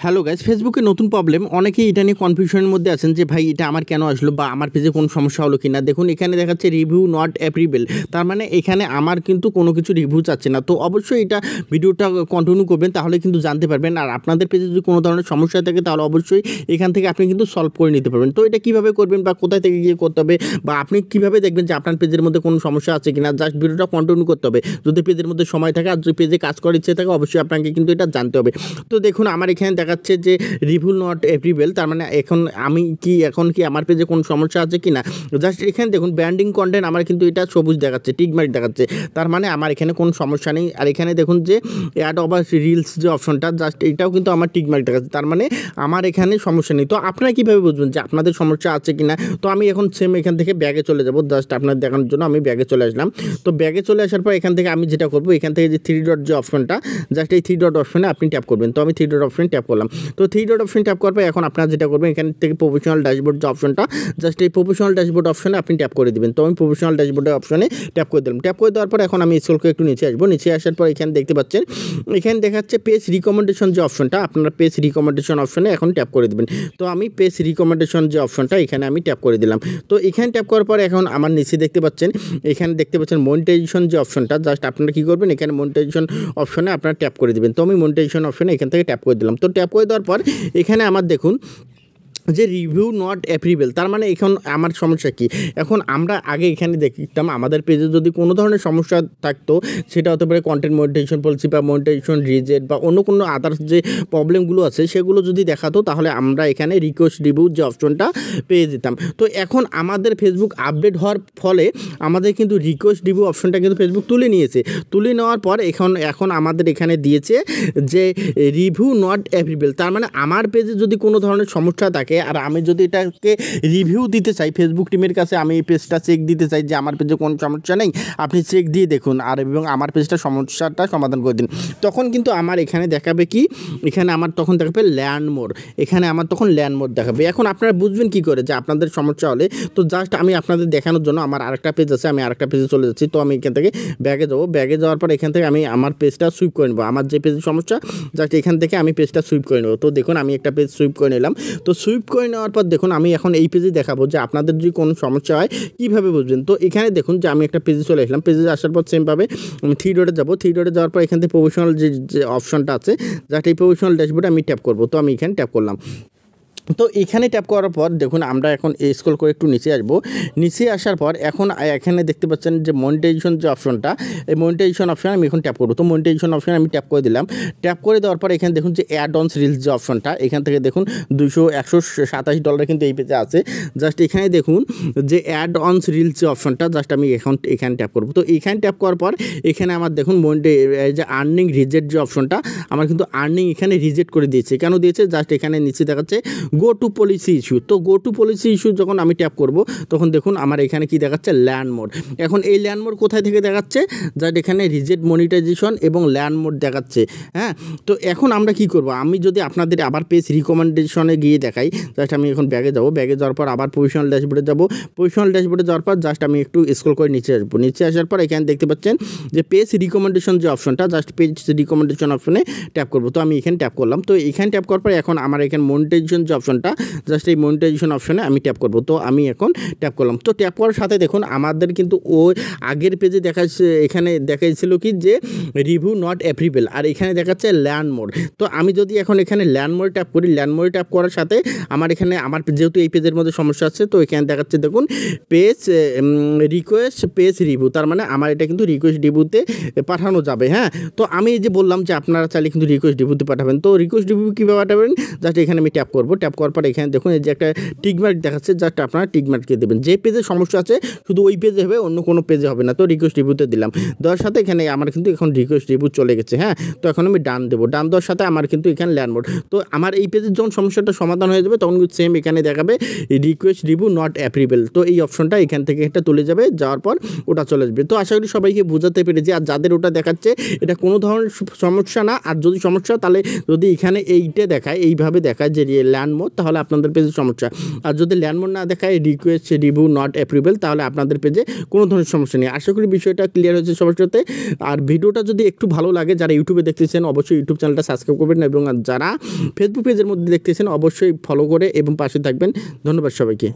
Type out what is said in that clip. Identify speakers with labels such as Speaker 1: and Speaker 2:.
Speaker 1: Hello guys, ফেসবুকে নতুন problem. অনেকেই এটা নিয়ে কনফিউশনের মধ্যে আছেন যে ভাই এটা আমার কেন আসলো বা আমার পেজে কোনো সমস্যা হলো কিনা। দেখুন এখানে দেখাচ্ছে রিভিউ নট অ্যাপ্রিভেল, তার মানে এখানে আমার কিন্তু কোনো কিছু রিভিউ চাচ্ছে না। তো অবশ্যই এটা ভিডিওটা কন্টিনিউ করবেন, তাহলে কিন্তু জানতে পারবেন। আর আপনাদের পেজে যদি কোনো ধরনের সমস্যা থাকে তাহলে অবশ্যই এখান থেকে আপনি কিন্তু সলভ করে নিতে পারবেন। তো এটা কীভাবে করবেন বা কোথায় থেকে গিয়ে করতে হবে বা আপনি কীভাবে দেখবেন যে আপনার পেজের মধ্যে কোনো সমস্যা আছে কিনা, জাস্ট ভিডিওটা কন্টিনিউ করতে হবে যদি পেজের মধ্যে সময় থাকে। আর যদি পেজে কাজ করার ইচ্ছে থাকে অবশ্যই আপনাকে কিন্তু এটা জানতে হবে। তো দেখুন আমার এখানে দেখাচ্ছে যে রিভিউ নট অ্যাপ্রিভেল, তার মানে এখন কি আমার পেজে কোনো সমস্যা আছে কি না। জাস্ট এখানে দেখুন ব্র্যান্ডিং কন্টেন্ট আমার কিন্তু এটা সবুজ দেখাচ্ছে, টিক মার্ক দেখাচ্ছে, তার মানে আমার এখানে কোনো সমস্যা নেই। আর এখানে দেখুন যে অ্যাড ওভার রিলস যে অপশনটা, জাস্ট এটাও কিন্তু আমার টিক মার্ক দেখাচ্ছে, তার মানে আমার এখানে সমস্যা নেই। তো আপনারা কীভাবে বুঝবেন যে আপনাদের সমস্যা আছে কি না। তো আমি এখন সেম এখান থেকে ব্যাগে চলে যাব, জাস্ট আপনার দেখানোর জন্য আমি ব্যাগে চলে আসলাম। তো ব্যাগে চলে আসার পর এখান থেকে আমি যেটা করবো, এখান থেকে যে 3 ডট যে অপশনটা, জাস্ট এই 3 ডট অপশনে আপনি ট্যাপ করবেন। তো আমি 3 ডট অপশনে ট্যাপ করলাম। তো 3 ডট অপশন ট্যাপ করার পর এখন আপনারা যেটা করবেন, এখান থেকে প্রফেশনাল ড্যাশবোর্ড যে অপশনটা, জাস্ট এই প্রফেশনাল ড্যাশবোর্ড অপশনে আপনি ট্যাপ করে দিবেন। তো আমি প্রফেশনাল ড্যাশবোর্ডের অপশনে ট্যাপ করে দিলাম। ট্যাপ করে দেওয়ার পর এখন আমি স্ক্রল করে একটু নিচে আসবো। নিচে আসার পর এখানে দেখতে পাচ্ছেন, এখানে দেখাচ্ছে পেজ রিকমেন্ডেশন যে অপশনটা, আপনারা পেজ রিকমেন্ডেশন অপশনে এখন ট্যাপ করে দেবেন। তো আমি পেজ রিকমেন্ডেশন যে অপশনটা এখানে আমি ট্যাপ করে দিলাম। তো এখানে ট্যাপ করার পর এখন আমার নিচে দেখতে পাচ্ছেন, এখানে দেখতে পাচ্ছেন মনিটাইজেশন যে অপশনটা, জাস্ট আপনারা কী করবেন, এখানে মনিটাইজেশন অপশনে আপনারা ট্যাপ করে দেবেন। তো আমি মনিটাইজেশন অপশনে এখান থেকে ট্যাপ করে দিলাম। তো ট্যাপ করে দেওয়ার পর এখানে আমার দেখুন যে রিভিউ নট অ্যাপ্রিভেল, তার মানে এখন আমার সমস্যা কি। এখন আমরা আগে এখানে দেখতাম আমাদের পেজে যদি কোনো ধরনের সমস্যা থাকতো, সেটা হতে পারে কন্টেন্ট মনিটাইজেশন পলিসি বা মনিটাইজেশন রিজেক্ট বা অন্য কোনো আদার্স যে প্রবলেমগুলো আছে সেগুলো যদি দেখাতো, তাহলে আমরা এখানে রিকোয়েস্ট রিভিউ যে অপশনটা পেয়ে যেতাম। তো এখন আমাদের ফেসবুক আপডেট হওয়ার ফলে আমাদের কিন্তু রিকোয়েস্ট রিভিউ অপশনটা কিন্তু ফেসবুক তুলে নিয়েছে। তুলে নেওয়ার পর এখন আমাদের এখানে দিয়েছে যে রিভিউ নট অ্যাপ্রিভেল, তার মানে আমার পেজে যদি কোনো ধরনের সমস্যা থাকে আর আমি যদি এটাকে রিভিউ দিতে চাই ফেসবুক টিমের কাছে, আমি এই পেজটা চেক দিতে চাই যে আমার পেজে কোনো সমস্যা নেই, আপনি চেক দিয়ে দেখুন আর এবং আমার পেজটা সমস্যাটা সমাধান করে দিন, তখন কিন্তু আমার এখানে দেখাবে কি, এখানে আমার তখন দেখাবে ল্যান্ড মোর, এখানে আমার তখন ল্যান্ড মোর দেখাবে। এখন আপনারা বুঝবেন কী করে যে আপনাদের সমস্যা হলে। তো জাস্ট আমি আপনাদের দেখানোর জন্য আমার আরেকটা পেজ আছে, আমি আরেকটা পেজে চলে যাচ্ছি। তো আমি এখান থেকে ব্যাগে যাবো, ব্যাগে যাওয়ার পর এখান থেকে আমি আমার পেজটা সুইপ করে নেবো, আমার যে পেজের সমস্যা জাস্ট এখান থেকে আমি পেজটা সুইপ করে নেবো। তো দেখুন আমি একটা পেজ সুইপ করে নিলাম। তো সুইপ করে নেওয়ার পর দেখুন আমি এখন এই পেজে দেখাবো যে আপনাদের যদি কোনো সমস্যা হয় কীভাবে বুঝবেন। তো এখানে দেখুন যে আমি একটা পেজে চলে আসলাম, পেজে আসার পর সেমভাবে আমি 3 ডটে যাবো। 3 ডটে যাওয়ার পর এখান থেকে প্রফেশনাল যে অপশনটা আছে, জাস্ট এই প্রফেশনাল ড্যাশবোর্ডে আমি ট্যাপ করবো। তো আমি এখানে ট্যাপ করলাম। তো এখানে ট্যাপ করার পর দেখুন আমরা এখন স্ক্রল করে একটু নিচে আসবো। নিচে আসার পর এখন এখানে দেখতে পাচ্ছেন যে মনিটাইজেশন যে অপশনটা, এই মনিটাইজেশন অপশন আমি এখন ট্যাপ করবো। তো মনিটাইজেশন অপশন আমি ট্যাপ করে দিলাম। ট্যাপ করে দেওয়ার পর এখানে দেখুন যে অ্যাড অনস রিলস যে অপশনটা, এখান থেকে দেখুন $127 কিন্তু এই পেজে আছে। জাস্ট এখানে দেখুন যে অ্যাড অনস রিলস যে অপশনটা, জাস্ট আমি এখানে ট্যাপ করবো। তো এখানে ট্যাপ করার পর এখানে আমার দেখুন যে আর্নিং রিজেক্ট যে অপশনটা, আমার কিন্তু আর্নিং এখানে রিজেক্ট করে দিয়েছে। কেন দিয়েছে, জাস্ট এখানে নিচে দেখাচ্ছে গো টু পলিসি ইস্যু। তো গো টু পলিসি ইস্যু যখন আমি ট্যাপ করব, তখন দেখুন আমার এখানে কি দেখাচ্ছে, ল্যান্ড মোড। এখন এই ল্যান্ড মোড কোথায় থেকে দেখাচ্ছে, জাস্ট এখানে রিজেক্ট মনিটাইজেশন এবং ল্যান্ড মোড দেখাচ্ছে। হ্যাঁ, তো এখন আমরা কি করব, আমি যদি আপনাদের আবার পেজ রিকমেন্ডেশনে গিয়ে দেখাই, জাস্ট আমি এখন ব্যাগে যাব, ব্যাগে যাওয়ার পর আবার প্রফেশনাল ড্যাশবোর্ডে যাব। প্রফেশনাল ড্যাশবোর্ডে যাওয়ার পর জাস্ট আমি একটু স্ক্রল করে নিচে আসবো। নিচে আসার পর এখানে দেখতে পাচ্ছেন যে পেজ রিকমেন্ডেশন যে অপশনটা, জাস্ট পেজ রিকমেন্ডেশন অপশনে ট্যাপ করব। তো আমি এখানে ট্যাপ করলাম। তো এখানে ট্যাপ করার পর এখন আমার এখানে মনিটাইজেশন যে অপশনটা, জাস্ট এই মনিটাইজেশন অপশনে আমি ট্যাপ করব। তো আমি এখন ট্যাপ করলাম। তো ট্যাপ করার সাথে দেখুন আমাদের কিন্তু ওই আগের পেজে দেখাচ্ছে, এখানে দেখাইছিল কি যে রিভিউ নট অ্যাপ্রিভেল, আর এখানে দেখাচ্ছে ল্যান্ড মোড। তো আমি যদি এখন এখানে ল্যান্ড মোড ট্যাপ করি, ল্যান্ড মোড ট্যাপ করার সাথে আমার এখানে আমার যেহেতু এই পেজের মধ্যে সমস্যা আছে, তো এখানে দেখাচ্ছে দেখুন পেজ রিকোয়েস্ট পেজ রিভিউ, তার মানে আমার এটা কিন্তু রিকোয়েস্ট রিভিউতে পাঠানো যাবে। হ্যাঁ, তো আমি যে বললাম যে আপনারা চাইলে কিন্তু রিকোয়েস্ট রিভিউতে পাঠাবেন। তো রিকোয়েস্ট রিভিউ কীভাবে পাঠাবেন, জাস্ট এখানে আমি ট্যাপ করবো। ট্যাপ করার পর এখানে দেখুন এই যে একটা টিকমার্ক দেখাচ্ছে, জাস্ট আপনারা টিকমার্ককে দেবেন। যে পেজে সমস্যা আছে শুধু ওই পেজে হবে, অন্য কোনো পেজে হবে না। তো রিকোয়েস্ট রিভিউতে দিলাম, দেওয়ার সাথে এখানে আমার কিন্তু এখন রিকোয়েস্ট রিভিউ চলে গেছে। হ্যাঁ, তো এখন আমি ডান দেবো। ডান দেওয়ার সাথে আমার কিন্তু এখানে ল্যান্ড মোড। তো আমার এই পেজের যখন সমস্যাটা সমাধান হয়ে যাবে, তখন কিন্তু সেম এখানে দেখাবে রিকোয়েস্ট রিভিউ নট অ্যাপ্রিভেল। তো এই অপশনটা এখান থেকে একটা তুলে যাবে, যাওয়ার পর ওটা চলে আসবে। তো আশা করি সবাইকে বোঝাতে পেরেছি। আর যাদের ওটা দেখাচ্ছে এটা কোনো ধরনের সমস্যা না, আর যদি সমস্যা তাহলে যদি এখানে এইটা দেখায়, এইভাবে দেখায় যে ল্যান্ড মোড তাহলে আপনাদের পেজে সমস্যা। আর যদি ল্যান্ড মোড না দেখায় রিকোয়েস্ট রিভিউ নট অ্যাপ্রুভেল তাহলে আপনাদের পেজে কোনো ধরনের সমস্যা নেই। আশা করি বিষয়টা ক্লিয়ার হয়েছে সবার সাথে। আর ভিডিওটা যদি একটু ভালো লাগে, যারা ইউটিউবে দেখতেছেন অবশ্যই ইউটিউব চ্যানেলটা সাবস্ক্রাইব করবেন, এবং যারা ফেসবুক পেজের মধ্যে দেখতেছেন অবশ্যই ফলো করে এবং পাশে থাকবেন। ধন্যবাদ সবাইকে।